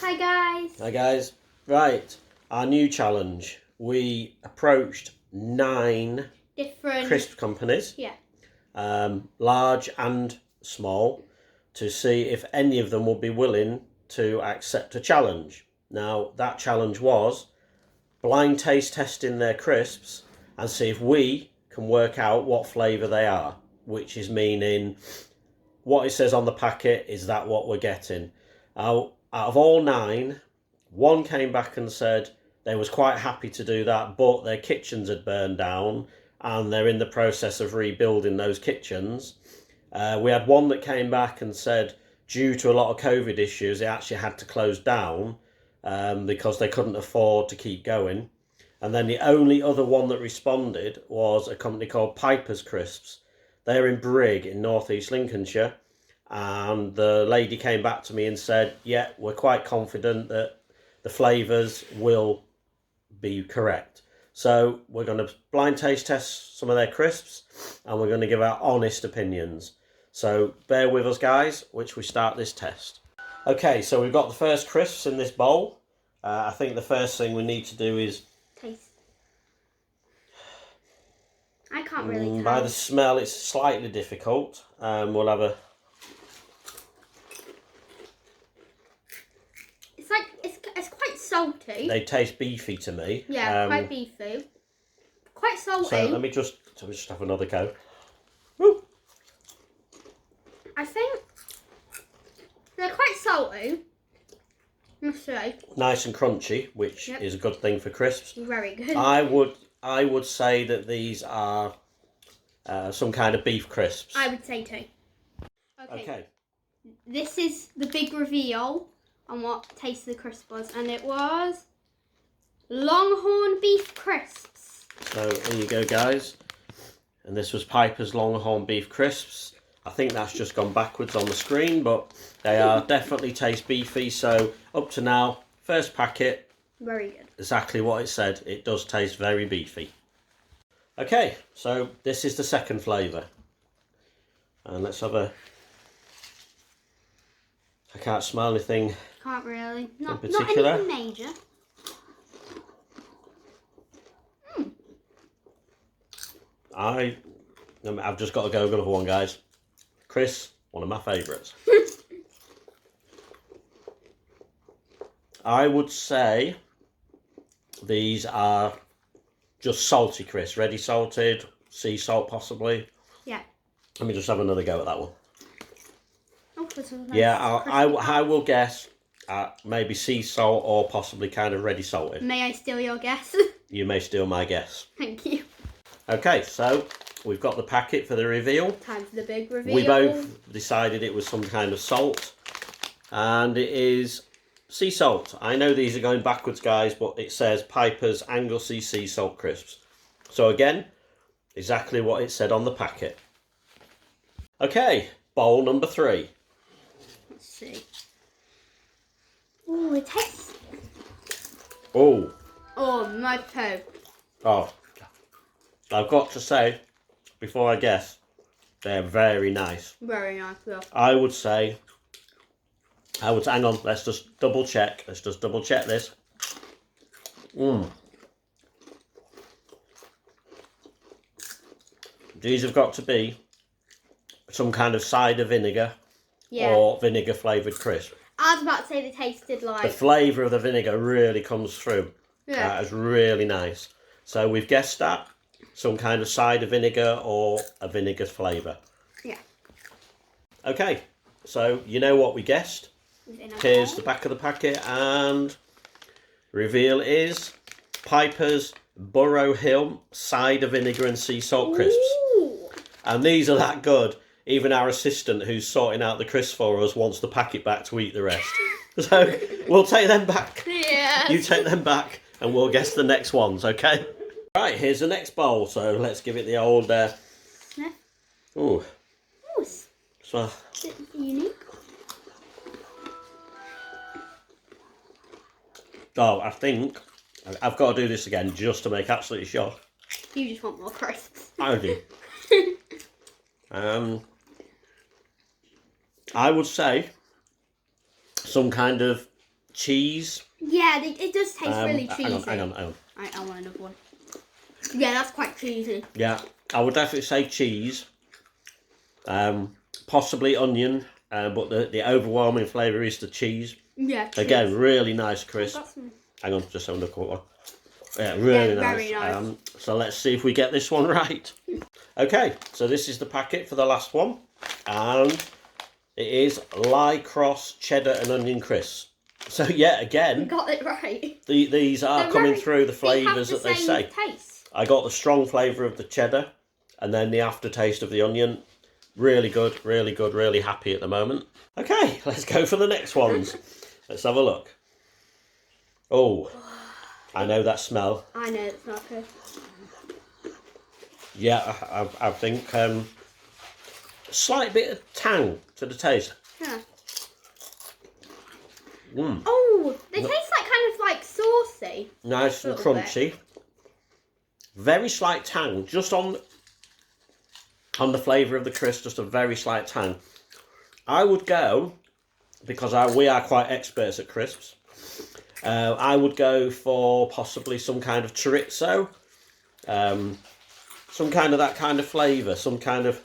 Hi guys. Hi guys. Right, our new challenge. We approached 9 Different crisp companies, large and small, to see if any of them would be willing to accept a challenge. Now, that challenge was blind taste testing their crisps and see if we can work out what flavour they are, which is meaning what it says on the packet, is that what we're getting? Out of all 9, one came back and said they was quite happy to do that, but their kitchens had burned down and they're in the process of rebuilding those kitchens. We had one that came back and said due to a lot of COVID issues, they actually had to close down because they couldn't afford to keep going. And then the only other one that responded was a company called Piper's Crisps. They're in Brigg in northeast Lincolnshire. And the lady came back to me and said, yeah, we're quite confident that the flavours will be correct. So we're going to blind taste test some of their crisps and we're going to give our honest opinions. So bear with us, guys, which we start this test. Okay, so we've got the first crisps in this bowl. I think the first thing we need to do is taste. I can't really tell. By the smell, it's slightly difficult. We'll have a... It's quite salty. They taste beefy to me. Yeah, quite beefy. Quite salty. So let me just have another go. Woo. I think they're quite salty. Must say. Nice and crunchy, which is a good thing for crisps. Very good. I would say that these are some kind of beef crisps. I would say too. Okay. This is the big reveal on what Taste of the Crisp was, and it was Longhorn beef crisps. So here you go, guys. And this was Piper's Longhorn beef crisps. I think that's just gone backwards on the screen, but they are definitely taste beefy. So up to now, first packet. Very good. Exactly what it said. It does taste very beefy. Okay, so this is the second flavour. And let's have a... I can't smell anything. Can't really. Not particular. anything major. I've just got to go with another one, guys. Chris, one of my favourites. I would say these are just salty crisps, ready salted, sea salt possibly. Yeah. Let me just have another go at that one. Oh, this is nice. Yeah, I will guess maybe sea salt or possibly kind of ready salted. May I steal your guess? You may steal my guess. Thank you. Okay, so we've got the packet for the reveal. Time for the big reveal. We both decided it was some kind of salt, and it is sea salt. I know these are going backwards, guys, but it says Piper's Anglesey Sea Salt Crisps. So again, exactly what it said on the packet. Okay, bowl number 3. Let's see. Oh, it tastes... Oh. Oh, my toe. Oh. I've got to say, before I guess, they're very nice. Very nice, yeah. I would hang on, let's just double check. Let's just double check this. These have got to be some kind of cider vinegar or vinegar flavoured crisp. I was about to say they tasted like... The flavour of the vinegar really comes through. Yeah. That is really nice. So we've guessed that. Some kind of cider vinegar or a vinegar flavour. Yeah. Okay, so you know what we guessed. Here's the back of the packet, and reveal is Piper's Burrow Hill Cider Vinegar and Sea Salt Crisps. Ooh. And these are that good. Even our assistant who's sorting out the crisps for us wants the packet back to eat the rest. So we'll take them back. Yes. You take them back and we'll guess the next ones, okay? Right, here's the next bowl, so let's give it the old... Sniff. Ooh. Ooh, So, it's unique. oh, I think I've got to do this again just to make absolutely sure. You just want more crisps. I do. I would say some kind of cheese. Yeah, it does taste really cheesy. Hang on. I want another one. Yeah, that's quite cheesy. Yeah, I would definitely say cheese. Possibly onion, but the overwhelming flavour is the cheese. Yeah, cheese. Again, really nice crisp. Hang on, just having a quick one. Yeah, really nice. Very nice. So let's see if we get this one right. Okay, so this is the packet for the last one. And it is Lie-Cross cheddar and onion crisps. So yeah, again, We got it right. these are They're coming very- through the flavours that they say. Taste. I got the strong flavour of the cheddar and then the aftertaste of the onion. Really good, really happy at the moment. Okay, let's go for the next ones. Let's have a look. Oh, I know that smell. I know, it's not good. Yeah, I think a slight bit of tang to the taste. Yeah. Mm. Oh, they taste like kind of like saucy. Nice and crunchy. Very slight tang, just on the flavour of the crisp, just a very slight tang. I would go, because we are quite experts at crisps, I would go for possibly some kind of chorizo, some kind of that kind of flavour, some kind of...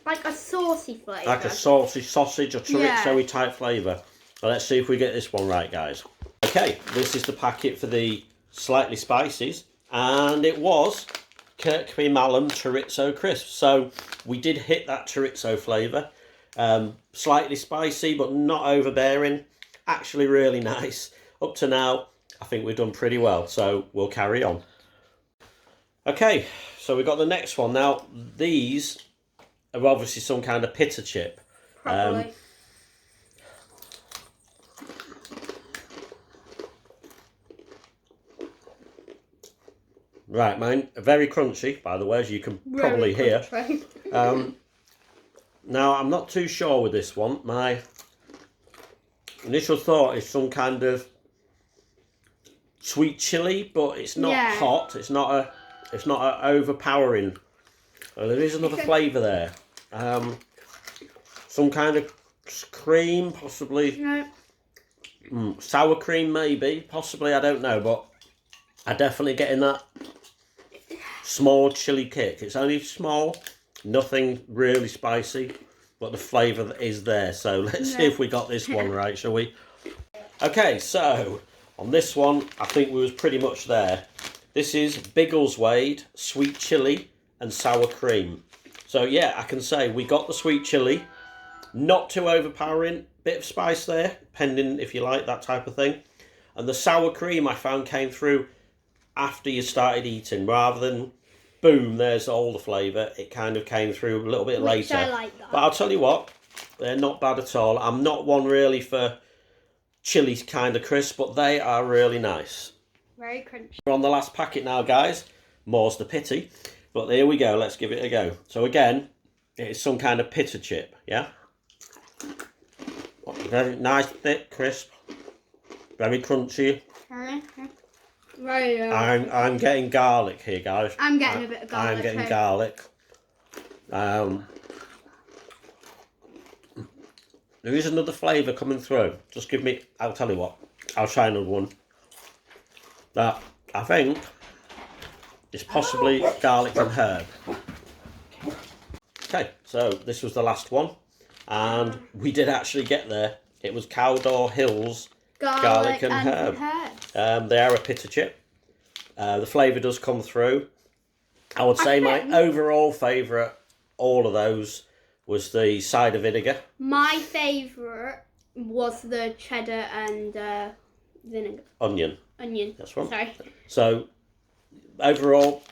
Like a saucy flavour. Like a saucy sausage or chorizo-y type flavour. Well, let's see if we get this one right, guys. Okay, this is the packet for the slightly spices, and it was Kirkby Malum chorizo crisps. So we did hit that chorizo flavour. Slightly spicy, but not overbearing. Actually really nice. Up to now, I think we've done pretty well, so we'll carry on. Okay, so we've got the next one. Now, these are obviously some kind of pita chip. Probably. Right, mine are very crunchy, by the way, as you can probably hear. Now, I'm not too sure with this one. My initial thought is some kind of sweet chilli, but it's not hot. It's not a overpowering. There is another flavour there. Some kind of cream, possibly. No. Sour cream, maybe. Possibly, I don't know, but I definitely getting that small chili kick. It's only small, nothing really spicy, but the flavour is there. So let's see if we got this one right, shall we? Okay, so on this one, I think we was pretty much there. This is Biggleswade sweet chili and sour cream. So yeah, I can say we got the sweet chili, not too overpowering, bit of spice there, depending if you like that type of thing. And the sour cream I found came through after you started eating, rather than boom, there's all the flavour. It kind of came through a little bit later. I like that. But I'll tell you what, they're not bad at all. I'm not one really for chili kind of crisp, but they are really nice. Very crunchy. We're on the last packet now, guys. More's the pity. But there we go, let's give it a go. So again, it is some kind of pita chip, yeah? Very nice, thick, crisp. Very crunchy. Right. I'm getting garlic here, guys. I'm getting a bit of garlic. I'm getting garlic. There is another flavour coming through. Just give me... I'll tell you what. I'll try another one. That I think is possibly garlic and herb. Okay, so this was the last one. And we did actually get there. It was Cawdor Hills garlic and herb. They are a pita chip. The flavour does come through. I would say my overall favourite, all of those, was the cider vinegar. My favourite was the cheddar and vinegar. Onion. That's one. Sorry. So, overall,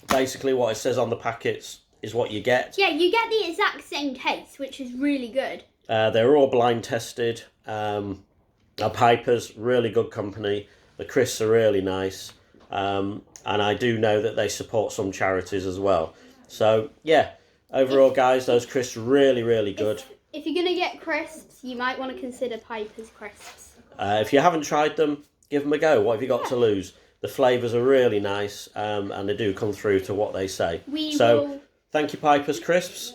basically what it says on the packets is what you get. Yeah, you get the exact same taste, which is really good. They're all blind tested. Piper's really good company. The crisps are really nice. And I do know that they support some charities as well. So, yeah, overall, guys, those crisps are really, really good. If you're going to get crisps, you might want to consider Piper's crisps. If you haven't tried them, give them a go. What have you got to lose? The flavours are really nice, and they do come through to what they say. Thank you, Piper's Crisps.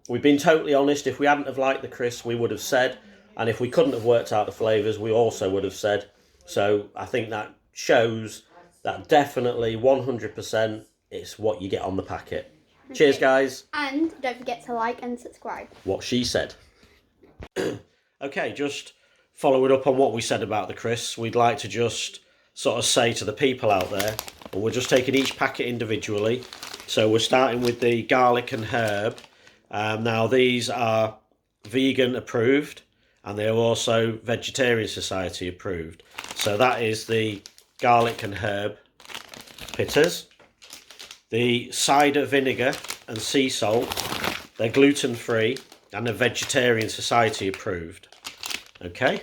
We've been totally honest. If we hadn't have liked the crisps, we would have said. And if we couldn't have worked out the flavours, we also would have said. So I think that shows that definitely 100% it's what you get on the packet. Okay. Cheers, guys. And don't forget to like and subscribe. What she said. Okay, just following up on what we said about the crisps, we'd like to just sort of say to the people out there, and we're just taking each packet individually. So we're starting with the garlic and herb. Now these are vegan approved, and they're also Vegetarian Society approved. So that is the garlic and herb pitters. The cider vinegar and sea salt, they're gluten free and they're Vegetarian Society approved. Okay.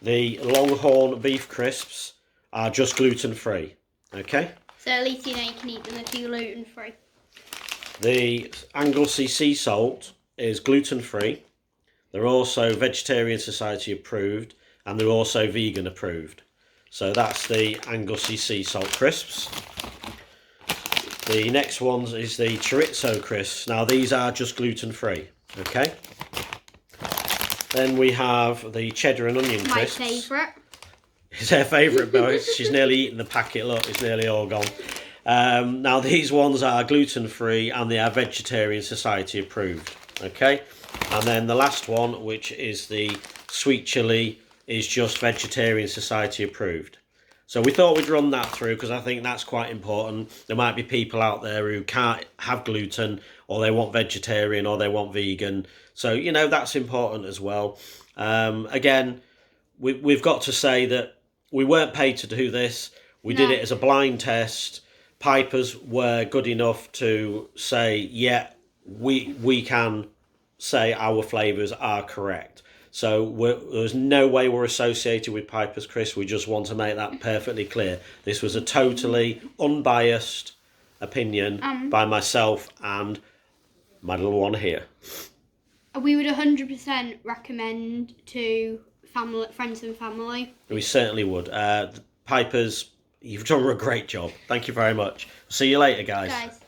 The Longhorn beef crisps are just gluten free. Okay. So at least you know you can eat them if you're gluten free. The Anglesey sea salt is gluten free. They're also Vegetarian Society approved, and they're also vegan approved. So that's the Anglesey sea salt crisps. The next one is the Chorizo crisps. Now these are just gluten free. Okay. Then we have the cheddar and onion crisps. My favourite. It's her favourite, boys. She's nearly eaten the packet. Look, it's nearly all gone. Now these ones are gluten free and they are Vegetarian Society approved. Okay. And then the last one, which is the sweet chilli, is just Vegetarian Society approved. So we thought we'd run that through because I think that's quite important. There might be people out there who can't have gluten, or they want vegetarian, or they want vegan. So, you know, that's important as well. Again, we've got to say that we weren't paid to do this. We did it as a blind test. Pipers were good enough to say, yeah, we can say our flavours are correct. So there's no way we're associated with Piper's Crisp. We just want to make that perfectly clear. This was a totally unbiased opinion by myself and my little one here. We would 100% recommend to friends and family. We certainly would. Piper's, you've done a great job. Thank you very much. See you later, guys.